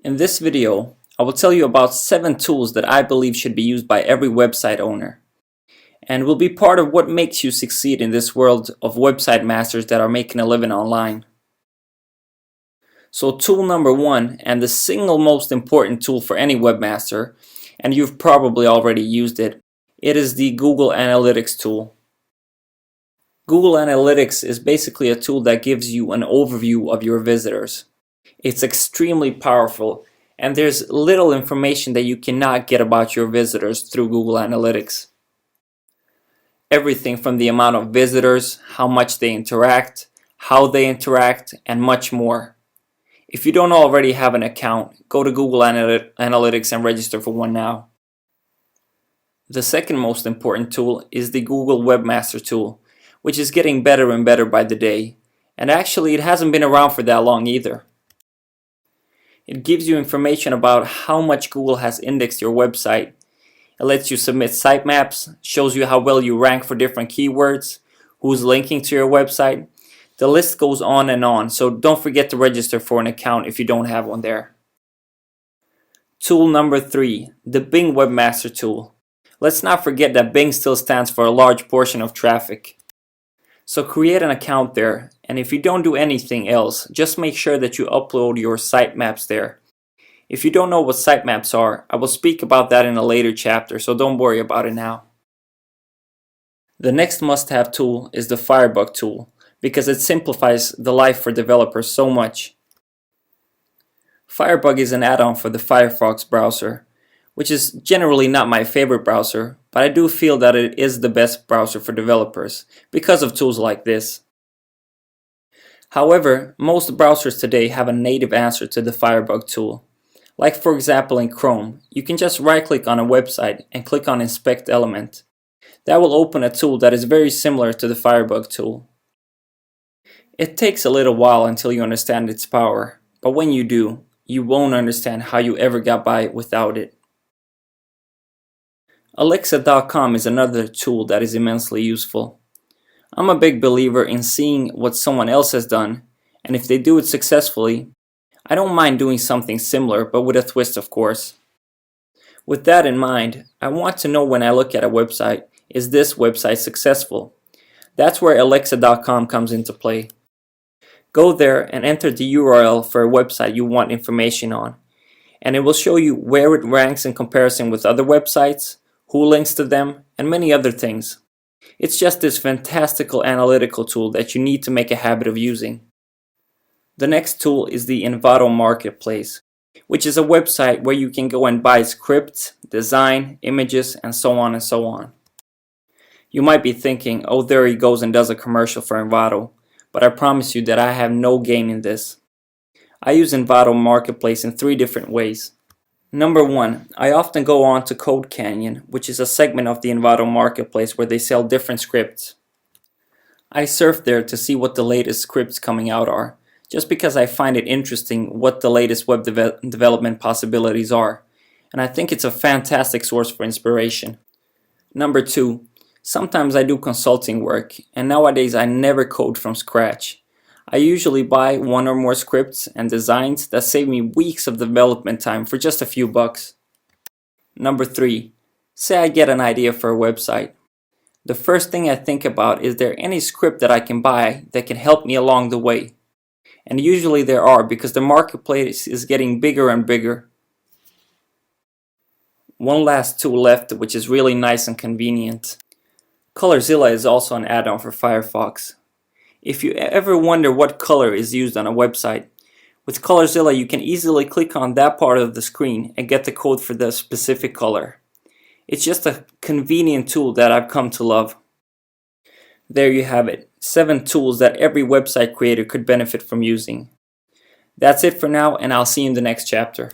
In this video, I will tell you about 7 tools that I believe should be used by every website owner, and will be part of what makes you succeed in this world of website masters that are making a living online. So tool number 1, and the single most important tool for any webmaster, and you've probably already used it, it is the Google Analytics tool. Google Analytics is basically a tool that gives you an overview of your visitors. It's extremely powerful, and there's little information that you cannot get about your visitors through Google Analytics. Everything from the amount of visitors, how much they interact, how they interact, and much more. If you don't already have an account, go to Google Analytics and register for one now. The second most important tool is the Google Webmaster tool, which is getting better and better by the day, and actually it hasn't been around for that long either. It gives you information about how much Google has indexed your website. It lets you submit sitemaps, shows you how well you rank for different keywords, who's linking to your website. The list goes on, so don't forget to register for an account if you don't have one there. Tool number 3, the Bing Webmaster tool. Let's not forget that Bing still stands for a large portion of traffic. So create an account there, and if you don't do anything else, just make sure that you upload your sitemaps there. If you don't know what sitemaps are, I will speak about that in a later chapter, so don't worry about it now. The next must-have tool is the Firebug tool, because it simplifies the life for developers so much. Firebug is an add-on for the Firefox browser, which is generally not my favorite browser, but I do feel that it is the best browser for developers because of tools like this. However, most browsers today have a native answer to the Firebug tool. Like for example in Chrome, you can just right-click on a website and click on Inspect Element. That will open a tool that is very similar to the Firebug tool. It takes a little while until you understand its power, but when you do, you won't understand how you ever got by without it. Alexa.com is another tool that is immensely useful. I'm a big believer in seeing what someone else has done, and if they do it successfully, I don't mind doing something similar, but with a twist of course. With that in mind, I want to know when I look at a website, is this website successful? That's where Alexa.com comes into play. Go there and enter the URL for a website you want information on, and it will show you where it ranks in comparison with other websites, who links to them, and many other things. It's just this fantastical analytical tool that you need to make a habit of using. The next tool is the Envato Marketplace, which is a website where you can go and buy scripts, design, images, and so on and so on. You might be thinking, oh, there he goes and does a commercial for Envato, but I promise you that I have no gain in this. I use Envato Marketplace in 3 different ways. Number 1, I often go on to Code Canyon, which is a segment of the Envato Marketplace where they sell different scripts. I surf there to see what the latest scripts coming out are, just because I find it interesting what the latest web development possibilities are, and I think it's a fantastic source for inspiration. Number 2, sometimes I do consulting work, and nowadays I never code from scratch. I usually buy 1 or more scripts and designs that save me weeks of development time for just a few bucks. Number 3, say I get an idea for a website. The first thing I think about is there any script that I can buy that can help me along the way? And usually there are, because the marketplace is getting bigger and bigger. One last tool left, which is really nice and convenient. Colorzilla is also an add-on for Firefox. If you ever wonder what color is used on a website, with Colorzilla you can easily click on that part of the screen and get the code for the specific color. It's just a convenient tool that I've come to love. There you have it, 7 tools that every website creator could benefit from using. That's it for now, and I'll see you in the next chapter.